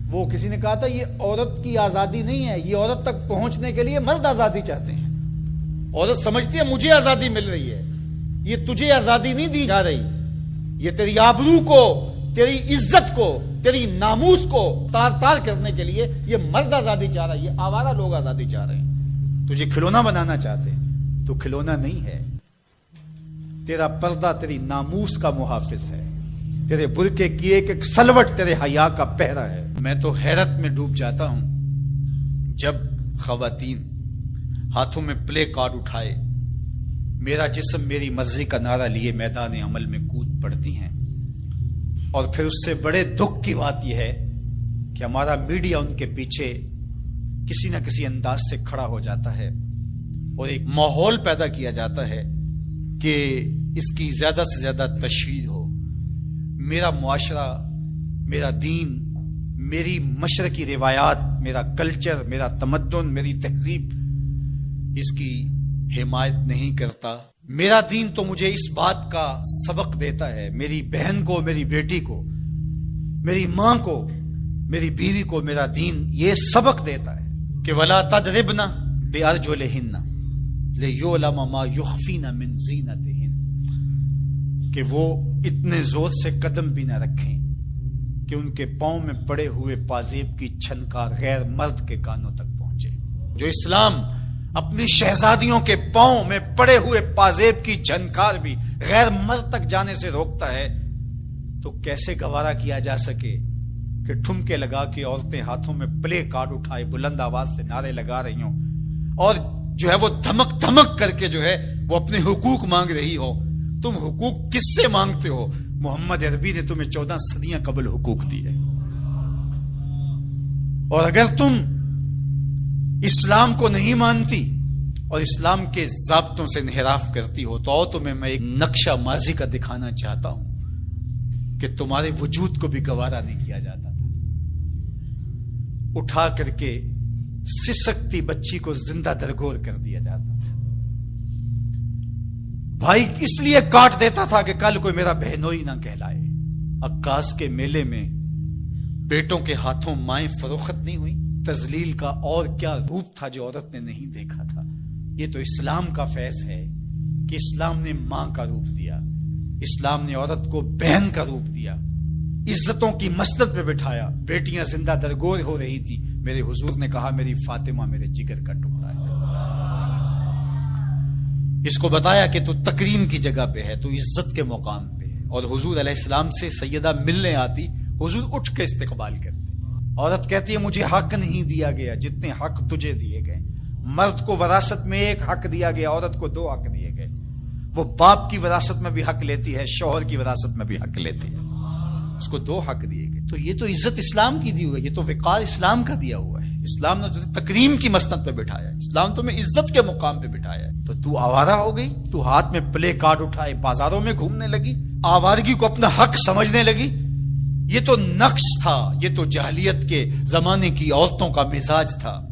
وہ کسی نے کہا تھا یہ عورت کی آزادی نہیں ہے، یہ عورت تک پہنچنے کے لیے مرد آزادی چاہتے ہیں۔ عورت سمجھتی ہے مجھے آزادی مل رہی ہے، یہ تجھے آزادی نہیں دی جا رہی، یہ تیری آبرو کو، تیری عزت کو، تیری ناموس کو تار تار کرنے کے لیے یہ مرد آزادی چاہ رہا ہے، یہ آوارہ لوگ آزادی چاہ رہے ہیں۔ تجھے کھلونا بنانا چاہتے ہیں، تو کھلونا نہیں ہے، تیرا پردہ تیری ناموس کا محافظ ہے، تیرے برقعے کی ایک ایک سلوٹ تیرے حیا کا پہرا ہے۔ میں تو حیرت میں ڈوب جاتا ہوں جب خواتین ہاتھوں میں پلے کارڈ اٹھائے میرا جسم میری مرضی کا نعرہ لیے میدان عمل میں کود پڑتی ہیں، اور پھر اس سے بڑے دکھ کی بات یہ ہے کہ ہمارا میڈیا ان کے پیچھے کسی نہ کسی انداز سے کھڑا ہو جاتا ہے اور ایک ماحول پیدا کیا جاتا ہے کہ اس کی زیادہ سے زیادہ تشہیر ہو۔ میرا معاشرہ، میرا دین، میری مشرقی روایات، میرا کلچر، میرا تمدن، میری تہذیب اس کی حمایت نہیں کرتا۔ میرا دین تو مجھے اس بات کا سبق دیتا ہے، میری بہن کو، میری بیٹی کو، میری ماں کو، میری بیوی کو میرا دین یہ سبق دیتا ہے کہ وَلَا تَضْرِبْنَ بِأَرْجُلِهِنَّ لِيُعْلَمَ مَا يُخْفِينَ مِنْ زِينَتِهِنَّ، کہ وہ اتنے زور سے قدم بھی نہ رکھیں کہ ان کے پاؤں میں پڑے ہوئے پازیب کی چھنکار غیر مرد کے کانوں تک پہنچے۔ جو اسلام اپنی شہزادیوں کے پاؤں میں پڑے ہوئے پازیب کی جھنکار بھی غیر مرد تک جانے سے روکتا ہے، تو کیسے گوارا کیا جا سکے کہ ٹھمکے لگا کے عورتیں ہاتھوں میں پلے کارڈ اٹھائے بلند آواز سے نعرے لگا رہی ہوں اور جو ہے وہ دھمک دھمک کر کے جو ہے وہ اپنے حقوق مانگ رہی ہو۔ تم حقوق کس سے مانگتے ہو؟ محمد عربی نے تمہیں 14 صدیاں قبل حقوق دیے، اور اگر تم اسلام کو نہیں مانتی اور اسلام کے ضابطوں سے انحراف کرتی ہو تو تمہیں میں ایک نقشہ ماضی کا دکھانا چاہتا ہوں کہ تمہارے وجود کو بھی گوارا نہیں کیا جاتا تھا۔ اٹھا کر کے سسکتی بچی کو زندہ درگور کر دیا جاتا تھا۔ بھائی اس لیے کاٹ دیتا تھا کہ کل کوئی میرا بہنوئی نہ کہلائے۔ عکاس کے میلے میں بیٹوں کے ہاتھوں مائیں فروخت نہیں ہوئی؟ تذلیل کا اور کیا روپ تھا جو عورت نے نہیں دیکھا تھا؟ یہ تو اسلام کا فیض ہے کہ اسلام نے ماں کا روپ دیا، اسلام نے عورت کو بہن کا روپ دیا، عزتوں کی مسند پہ بٹھایا۔ بیٹیاں زندہ درگور ہو رہی تھی، میرے حضور نے کہا میری فاطمہ میرے جگر کا ٹکڑا ہے۔ اس کو بتایا کہ تو تکریم کی جگہ پہ ہے، تو عزت کے مقام پہ ہے، اور حضور علیہ السلام سے سیدہ ملنے آتی، حضور اٹھ کے استقبال کرتے۔ عورت کہتی ہے مجھے حق نہیں دیا گیا جتنے حق تجھے دیے گئے۔ مرد کو وراثت میں ایک حق دیا گیا، عورت کو 2 حق دیے گئے۔ وہ باپ کی وراثت میں بھی حق لیتی ہے، شوہر کی وراثت میں بھی حق لیتی ہے، اس کو 2 حق دیے گئے۔ تو یہ تو عزت اسلام کی دی ہوئی ہے، یہ تو وقار اسلام کا دیا ہوا ہے۔ اسلام نے تجھے تکریم کی مسند پہ بٹھایا، اسلام تمہیں عزت کے مقام پہ بٹھایا ہے، تو آوارہ ہو گئی؟ تو ہاتھ میں پلے کارڈ اٹھائے بازاروں میں گھومنے لگی، آوارگی کو اپنا حق سمجھنے لگی؟ یہ تو نقص تھا، یہ تو جاہلیت کے زمانے کی عورتوں کا مزاج تھا۔